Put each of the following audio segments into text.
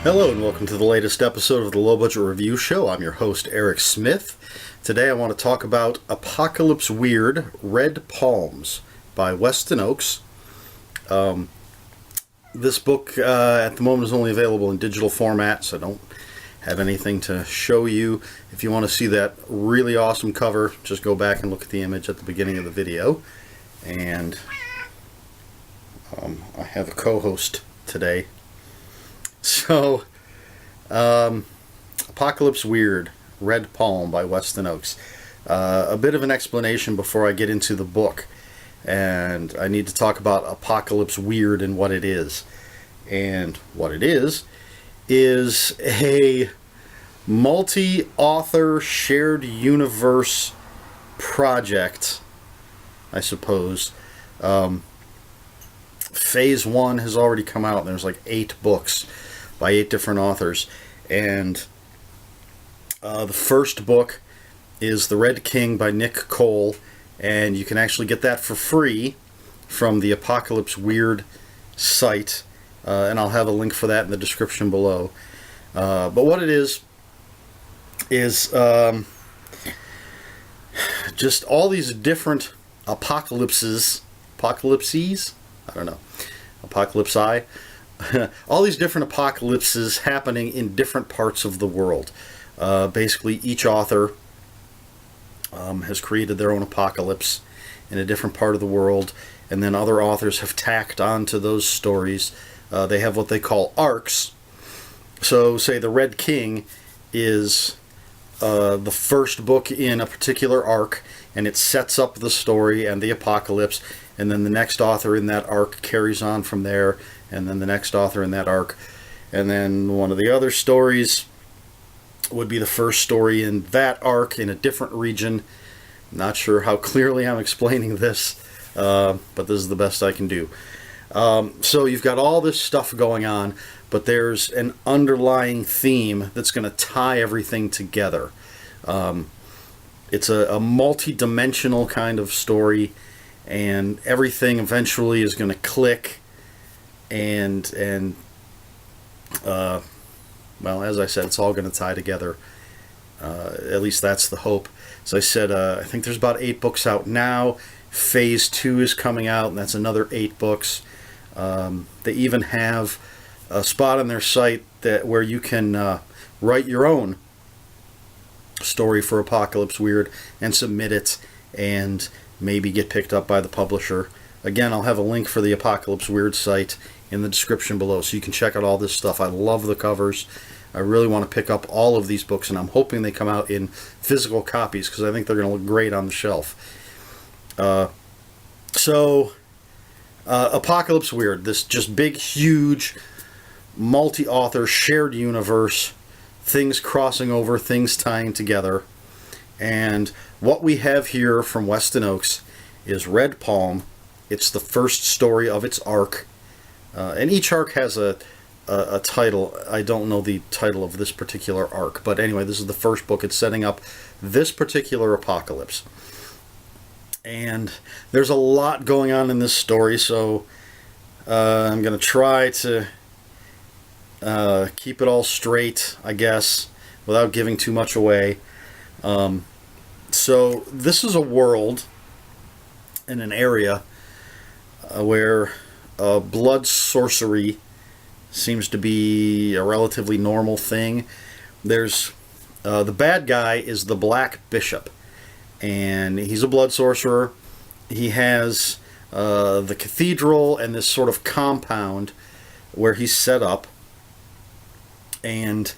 Hello and welcome to the latest episode of the Low Budget Review Show. I'm your host, Eric Smith. Today I want to talk about Apocalypse Weird, Red Palms by Weston Ochse. This book at the moment is only available in digital format, so I don't have anything to show you. If you want to see that really awesome cover, just go back and look at the image at the beginning of the video. And I have a co-host today. So, Apocalypse Weird, Red Palm by Weston Ochse. A bit of an explanation before I get into the book. And I need to talk about Apocalypse Weird and what it is. And what it is a multi-author shared universe project, I suppose. Phase 1 has already come out. There's like 8 books by 8 different authors, and the first book is The Red King by Nick Cole, and you can actually get that for free from the Apocalypse Weird site, and I'll have a link for that in the description below. But what it is just all these different apocalypses, I don't know, apocalypse eye. All these different apocalypses happening in different parts of the world. Basically, each author has created their own apocalypse in a different part of the world, and then other authors have tacked onto those stories. They have what they call arcs. So, say The Red King is the first book in a particular arc, and it sets up the story and the apocalypse, and then the next author in that arc carries on from there, and then the next author in that arc, and then one of the other stories would be the first story in that arc in a different region. Not sure how clearly I'm explaining this, but this is the best I can do. So you've got all this stuff going on, but there's an underlying theme that's going to tie everything together. It's a multi-dimensional kind of story, and everything eventually is going to click, and well, as I said, it's all going to tie together. At least that's the hope. As I said, I think there's about 8 books out now. Phase 2 is coming out, and that's another 8 books. They even have a spot on their site where you can write your own story for Apocalypse Weird and submit it, and maybe get picked up by the publisher. Again, I'll have a link for the Apocalypse Weird site in the description below, so you can check out all this stuff. I love the covers. I really want to pick up all of these books, and I'm hoping they come out in physical copies, because I think they're going to look great on the shelf. Apocalypse Weird, this just big, huge, multi-author, shared universe, things crossing over, things tying together. And what we have here from Weston Ochse is Red Palm. It's the first story of its arc. And each arc has a title. I don't know the title of this particular arc. But anyway, this is the first book. It's setting up this particular apocalypse. And there's a lot going on in this story, so I'm going to try to keep it all straight, I guess, without giving too much away. So this is a world in an area where blood sorcery seems to be a relatively normal thing. There's the bad guy is the Black Bishop, and he's a blood sorcerer. He has the cathedral and this sort of compound where he's set up, and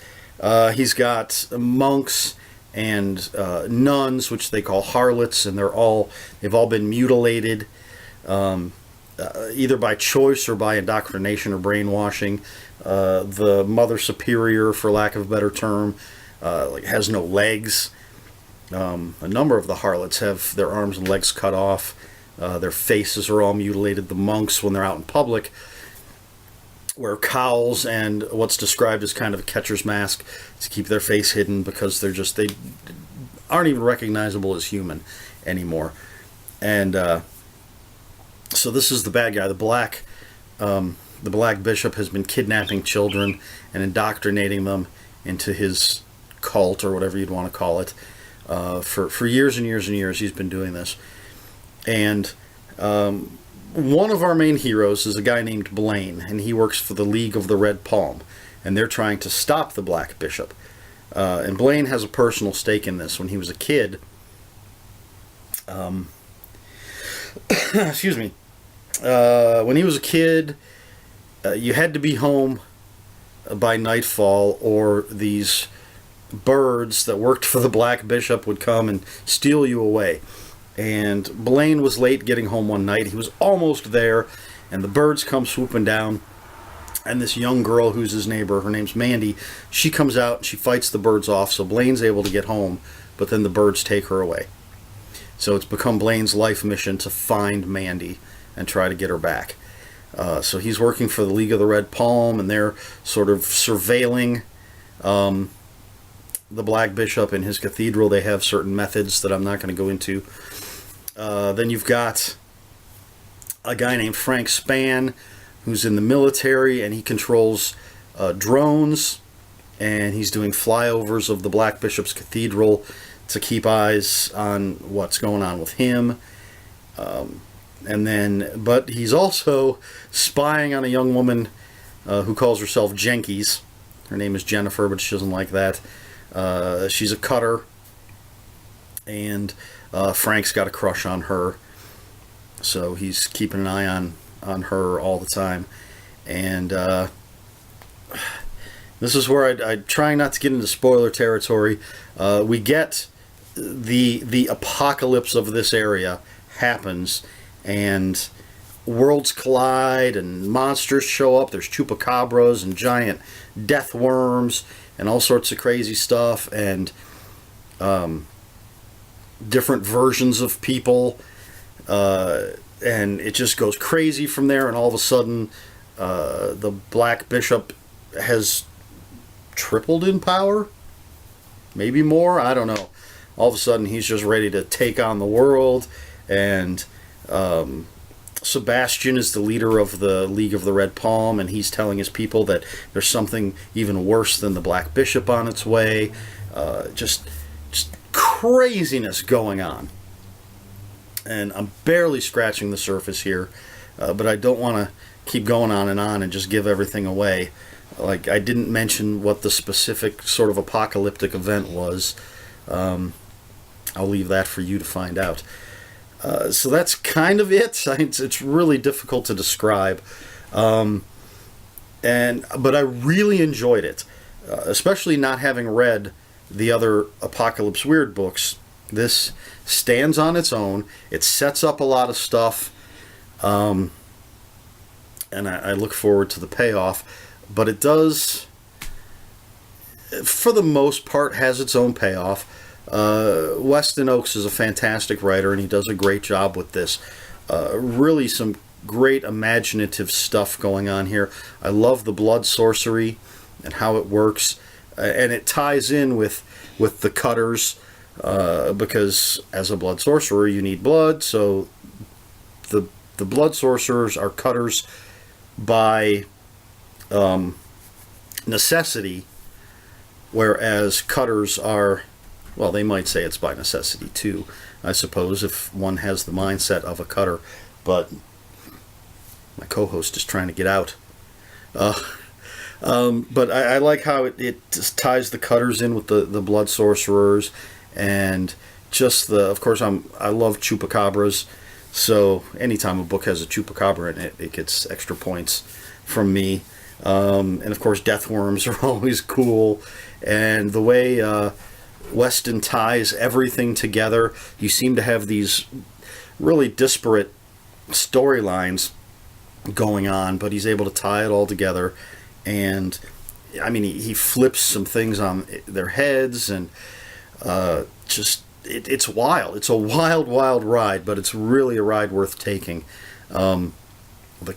he's got monks and nuns, which they call harlots, and they've all been mutilated, either by choice or by indoctrination or brainwashing. The Mother Superior, for lack of a better term, has no legs. A number of the harlots have their arms and legs cut off. Their faces are all mutilated. The monks, when they're out in public, wear cowls and what's described as kind of a catcher's mask to keep their face hidden, because they aren't even recognizable as human anymore. And so this is the bad guy, the Black the Black Bishop has been kidnapping children and indoctrinating them into his cult, or whatever you'd want to call it. For years and years and years, he's been doing this. And one of our main heroes is a guy named Blaine, and he works for the League of the Red Palm, and they're trying to stop the Black Bishop. And Blaine has a personal stake in this. When he was a kid, excuse me, when he was a kid, you had to be home by nightfall, or these birds that worked for the Black Bishop would come and steal you away. And Blaine was late getting home one night. He was almost there, and the birds come swooping down. And this young girl who's his neighbor, her name's Mandy, she comes out and she fights the birds off, so Blaine's able to get home, but then the birds take her away. So it's become Blaine's life mission to find Mandy and try to get her back. So he's working for the League of the Red Palm, and they're sort of surveilling the Black Bishop in his cathedral. They have certain methods that I'm not going to go into. Then you've got a guy named Frank Spann, who's in the military, and he controls drones, and he's doing flyovers of the Black Bishop's cathedral to keep eyes on what's going on with him. But he's also spying on a young woman who calls herself Jenkies. Her name is Jennifer, but she doesn't like that. She's a cutter, and Frank's got a crush on her, so he's keeping an eye on her all the time. And this is where I try not to get into spoiler territory. We get the apocalypse of this area happens, and worlds collide, and monsters show up. There's chupacabras and giant death worms and all sorts of crazy stuff, and different versions of people, and it just goes crazy from there. And all of a sudden, the Black Bishop has tripled in power, maybe more, I don't know. All of a sudden, he's just ready to take on the world, and Sebastian is the leader of the League of the Red Palm, and he's telling his people that there's something even worse than the Black Bishop on its way. Just craziness going on. And I'm barely scratching the surface here, but I don't want to keep going on and just give everything away. Like, I didn't mention what the specific sort of apocalyptic event was. I'll leave that for you to find out. So that's kind of it. It's really difficult to describe. But I really enjoyed it, especially not having read the other Apocalypse Weird books. This stands on its own. It sets up a lot of stuff, and I look forward to the payoff. But it does, for the most part, has its own payoff. Weston Ochse is a fantastic writer, and he does a great job with this. Really some great imaginative stuff going on here. I love the blood sorcery and how it works, and it ties in with the cutters, because as a blood sorcerer you need blood, so the blood sorcerers are cutters by necessity, whereas cutters are, well, they might say it's by necessity too, I suppose, if one has the mindset of a cutter. But my co-host is trying to get out. But I like how it just ties the cutters in with the blood sorcerers, and just of course, I love chupacabras, so anytime a book has a chupacabra in it, it gets extra points from me. And of course, death worms are always cool, and the way Weston ties everything together. You seem to have these really disparate storylines going on, but he's able to tie it all together. And I mean, he flips some things on their heads, and it's wild. It's a wild ride, but it's really a ride worth taking. The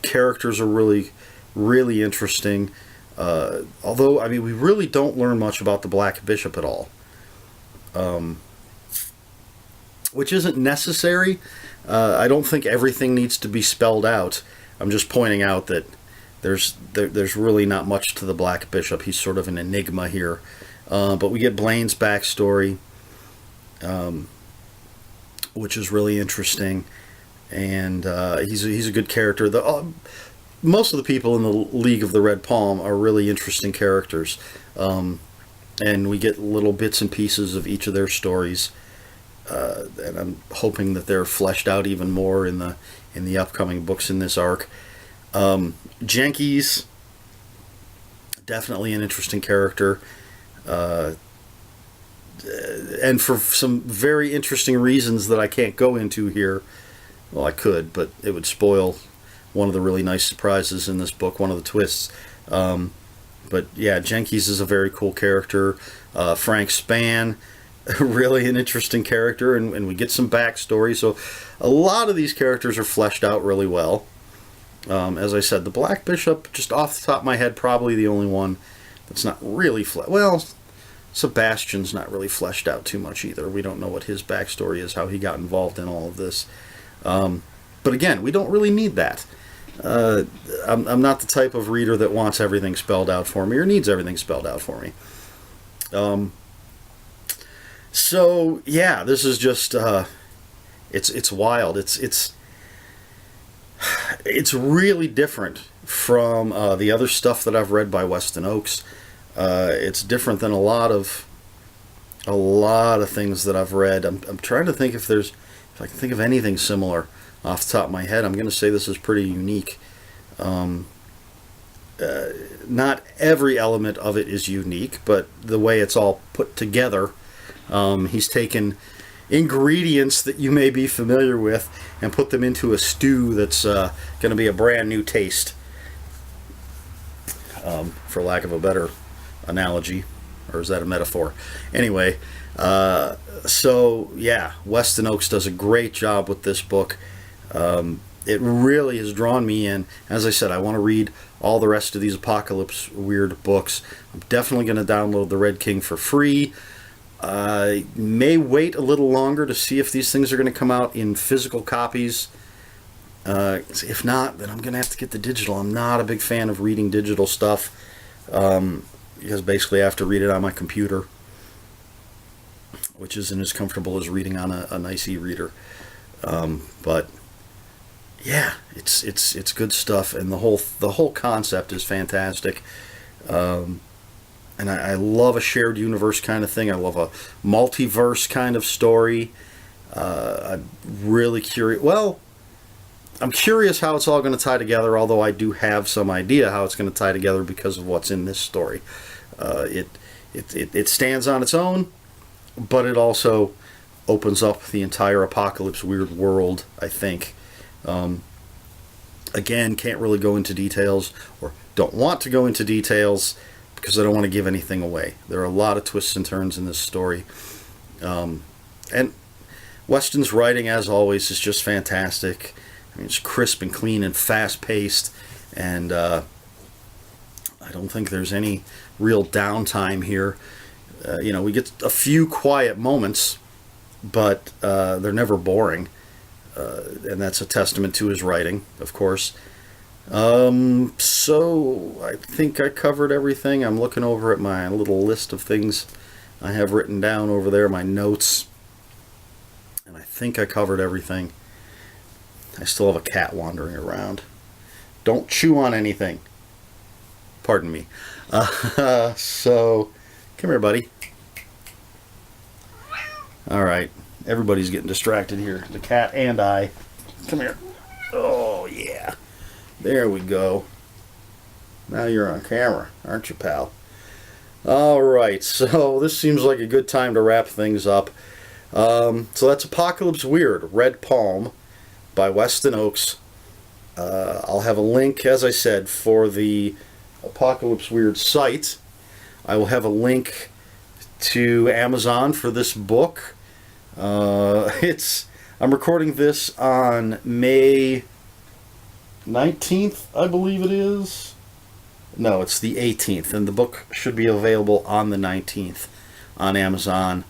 characters are really interesting. Although, I mean, we really don't learn much about the Black Bishop at all. Which isn't necessary. I don't think everything needs to be spelled out. I'm just pointing out that there's really not much to the Black Bishop. He's sort of an enigma here. But we get Blaine's backstory, which is really interesting, and he's a good character. Most of the people in the League of the Red Palm are really interesting characters, and we get little bits and pieces of each of their stories, and I'm hoping that they're fleshed out even more in the upcoming books in this arc. Jenkins, definitely an interesting character, and for some very interesting reasons that I can't go into here. Well, I could, but it would spoil one of the really nice surprises in this book, one of the twists. But yeah, Jenkins is a very cool character. Frank Spann, really an interesting character, and we get some backstory. So a lot of these characters are fleshed out really well. As I said, the Black Bishop, just off the top of my head, probably the only one that's not really well, Sebastian's not really fleshed out too much either. We don't know what his backstory is, how he got involved in all of this. But again, we don't really need that. I'm not the type of reader that wants everything spelled out for me or needs everything spelled out for me. So yeah, this is just it's wild. It's really different from the other stuff that I've read by Weston Ochse. It's different than a lot of things that I've read. I'm trying to think if I can think of anything similar off the top of my head. I'm going to say this is pretty unique. Not every element of it is unique, but the way it's all put together, he's taken ingredients that you may be familiar with and put them into a stew that's going to be a brand new taste, for lack of a better analogy. Or is that a metaphor? Anyway, so yeah, Weston Ochse does a great job with this book. It really has drawn me in. As I said, I want to read all the rest of these Apocalypse Weird books. I'm definitely going to download the Red King for free. I may wait a little longer to see if these things are going to come out in physical copies. If not, then I'm going to have to get the digital. I'm not a big fan of reading digital stuff, because basically I have to read it on my computer, which isn't as comfortable as reading on a nice e-reader. But yeah, it's good stuff, and the whole concept is fantastic. And I love a shared universe kind of thing. I love a multiverse kind of story. I'm really curious. Well, I'm curious how it's all going to tie together, although I do have some idea how it's going to tie together because of what's in this story. It stands on its own, but it also opens up the entire Apocalypse Weird world, I think. Again, can't really go into details, or don't want to go into details, because I don't want to give anything away. There are a lot of twists and turns in this story. And Weston's writing, as always, is just fantastic. I mean, it's crisp and clean and fast-paced, and I don't think there's any real downtime here. We get a few quiet moments, but they're never boring, and that's a testament to his writing, of course. So I think I covered everything. I'm looking over at my little list of things I have written down over there, my notes, and I think I covered everything. I still have a cat wandering around. Don't chew on anything. Pardon me. So, come here, buddy. Alright, everybody's getting distracted here. The cat and I. Come here. Oh, yeah. There we go. Now you're on camera, aren't you, pal? Alright, so this seems like a good time to wrap things up. So that's Apocalypse Weird, Red Palm, by Weston Ochse. I'll have a link, as I said, for the Apocalypse Weird site. I will have a link to Amazon for this book. I'm recording this on May 19th, I believe it is. No, it's the 18th, and the book should be available on the 19th on Amazon.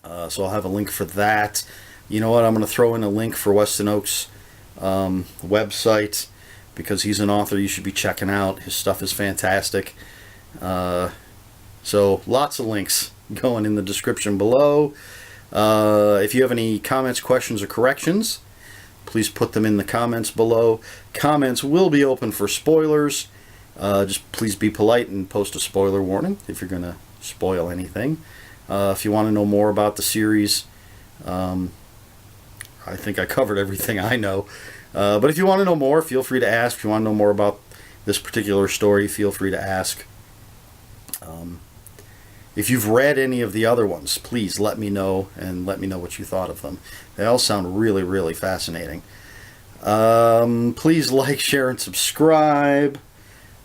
So I'll have a link for that. You know what? I'm going to throw in a link for Weston Ochse website. because he's an author you should be checking out. His stuff is fantastic. So lots of links going in the description below. If you have any comments, questions, or corrections, please put them in the comments below. Comments will be open for spoilers. Just please be polite and post a spoiler warning if you're going to spoil anything. If you want to know more about the series, I think I covered everything I know. But if you want to know more, feel free to ask. If you want to know more about this particular story, feel free to ask. If you've read any of the other ones, please let me know, and let me know what you thought of them. They all sound really, really fascinating. Please like, share, and subscribe.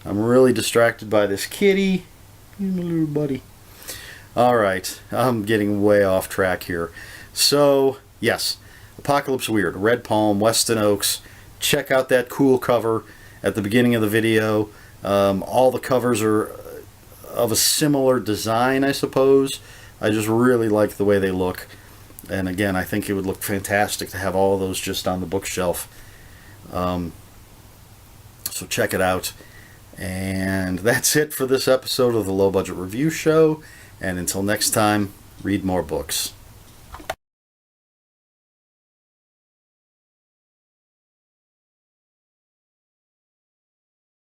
I'm really distracted by this kitty. My little buddy. Alright, I'm getting way off track here. So, yes, Apocalypse Weird, Red Palm, Weston Ochse. Check out that cool cover at the beginning of the video. All the covers are of a similar design, I suppose. I just really like the way they look. And again, I think it would look fantastic to have all of those just on the bookshelf. So check it out. And that's it for this episode of the Low Budget Review Show. And until next time, read more books.